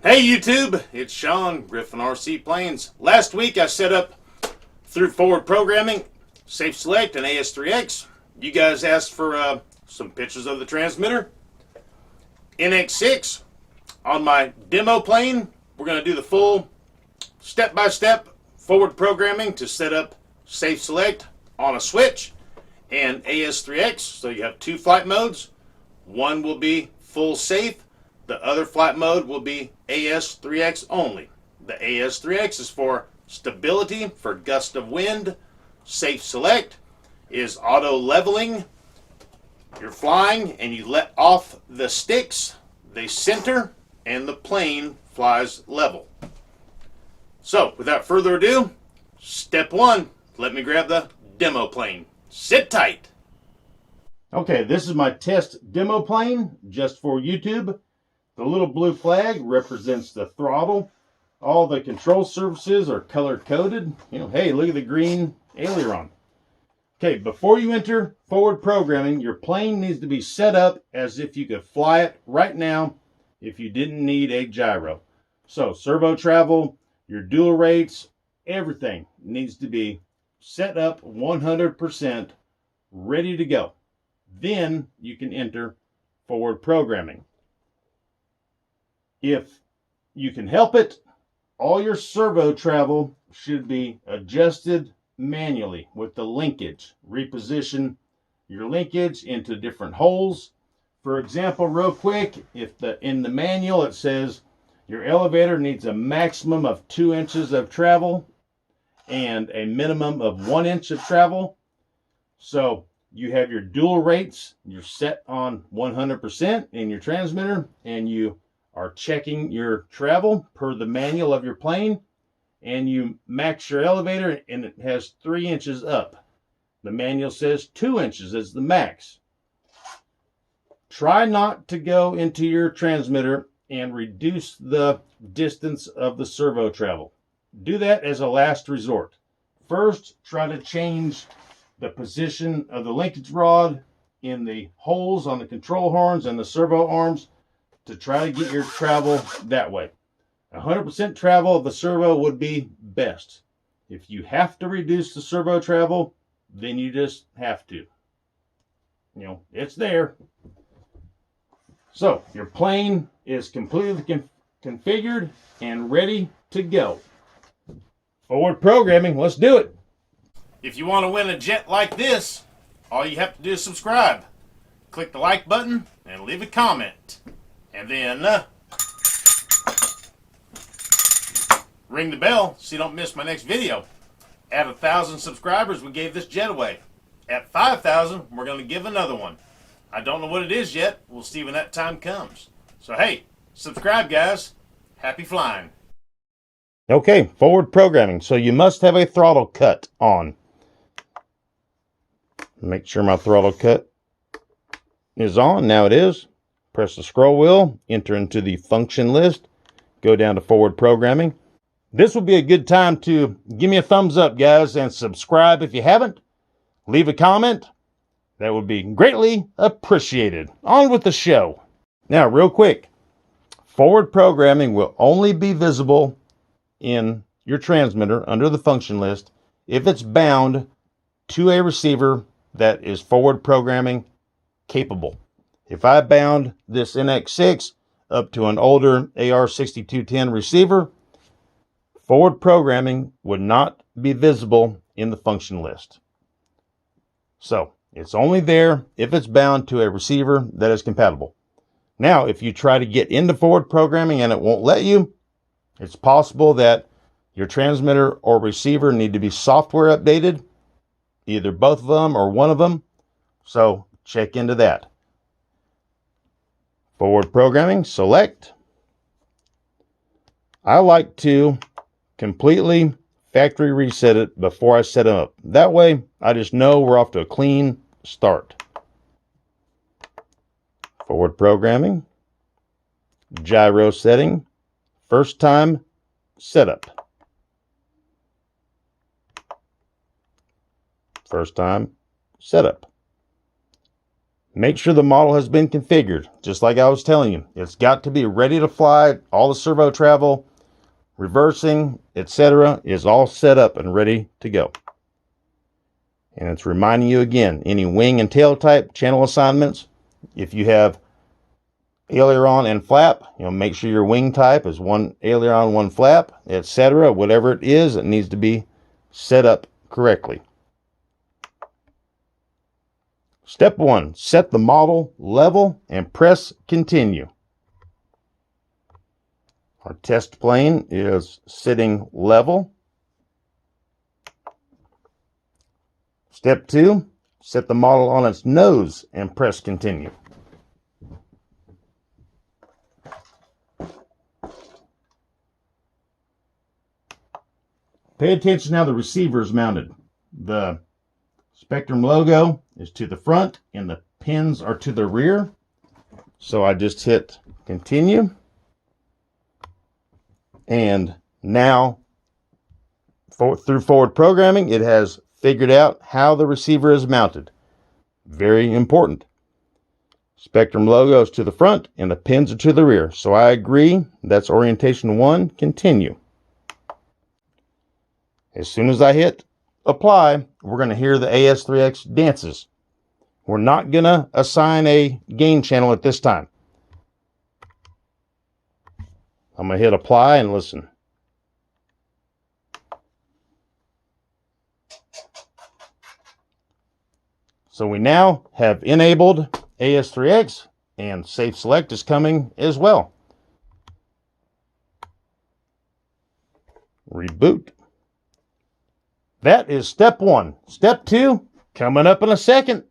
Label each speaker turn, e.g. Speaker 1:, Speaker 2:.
Speaker 1: Hey YouTube, it's Sean, Griffin RC Planes. Last week I set up through forward programming, Safe Select and AS3X. You guys asked for some pictures of the transmitter. NX6 on my demo plane. We're going to do the full step-by-step forward programming to set up Safe Select on a switch and AS3X. So you have two flight modes. One will be full safe. The other flight mode will be AS3X only. The AS3X is for stability, for gust of wind. Safe Select is auto leveling. You're flying and you let off the sticks, they center, and the plane flies level. So, without further ado, step one, let me grab the demo plane. Sit tight. Okay, this is my test demo plane just for YouTube. The little blue flag represents the throttle. All the control surfaces are color coded. Hey, look at the green aileron. Okay, before you enter forward programming, your plane needs to be set up as if you could fly it right now if you didn't need a gyro. So servo travel, your dual rates, everything needs to be set up 100% ready to go. Then you can enter forward programming. If you can help it, all your servo travel should be adjusted manually with the linkage. Reposition your linkage into different holes. For example, real quick, if in the manual it says your elevator needs a maximum of 2 inches of travel and a minimum of 1 inch of travel. So you have your dual rates, you're set on 100% in your transmitter, and you are checking your travel per the manual of your plane, and you max your elevator and it has 3 inches up. The manual says 2 inches is the max. Try not to go into your transmitter and reduce the distance of the servo travel. Do that as a last resort. First, try to change the position of the linkage rod in the holes on the control horns and the servo arms to try to get your travel that way. 100% travel of the servo would be best. If you have to reduce the servo travel, then you just have to. It's there. So your plane is completely configured and ready to go. Forward programming, let's do it. If you want to win a jet like this, all you have to do is subscribe. Click the like button and leave a comment. And then ring the bell so you don't miss my next video. At 1,000 subscribers, we gave this jet away. At 5,000, we're going to give another one. I don't know what it is yet. We'll see when that time comes. So hey, subscribe guys. Happy flying. Okay, forward programming. So you must have a throttle cut on. Make sure my throttle cut is on. Now it is. Press the scroll wheel, enter into the function list, go down to forward programming. This will be a good time to give me a thumbs up, guys, and subscribe if you haven't. Leave a comment. That would be greatly appreciated. On with the show. Now, real quick, forward programming will only be visible in your transmitter under the function list if it's bound to a receiver that is forward programming capable. If I bound this NX6 up to an older AR6210 receiver, forward programming would not be visible in the function list. So it's only there if it's bound to a receiver that is compatible. Now, if you try to get into forward programming and it won't let you, it's possible that your transmitter or receiver need to be software updated, either both of them or one of them. So check into that. Forward programming, select. I like to completely factory reset it before I set them up. That way, I just know we're off to a clean start. Forward programming, gyro setting, first time setup. First time setup. Make sure the model has been configured, just like I was telling you. It's got to be ready to fly. All the servo travel, reversing, etc. is all set up and ready to go. And it's reminding you again, any wing and tail type channel assignments, if you have aileron and flap, make sure your wing type is one aileron, one flap, etc. Whatever it is, it needs to be set up correctly. Step 1, set the model level and press continue. Our test plane is sitting level. Step 2, set the model on its nose and press continue. Pay attention how the receiver is mounted. The Spektrum logo is to the front and the pins are to the rear. So I just hit continue. And now, through forward programming, it has figured out how the receiver is mounted. Very important. Spektrum logo is to the front and the pins are to the rear. So I agree. That's orientation 1. Continue. As soon as I hit apply, we're going to hear the AS3X dances. We're not going to assign a gain channel at this time. I'm going to hit apply and listen. So we now have enabled AS3X and Safe Select is coming as well. Reboot. That is step 1. Step 2, coming up in a second.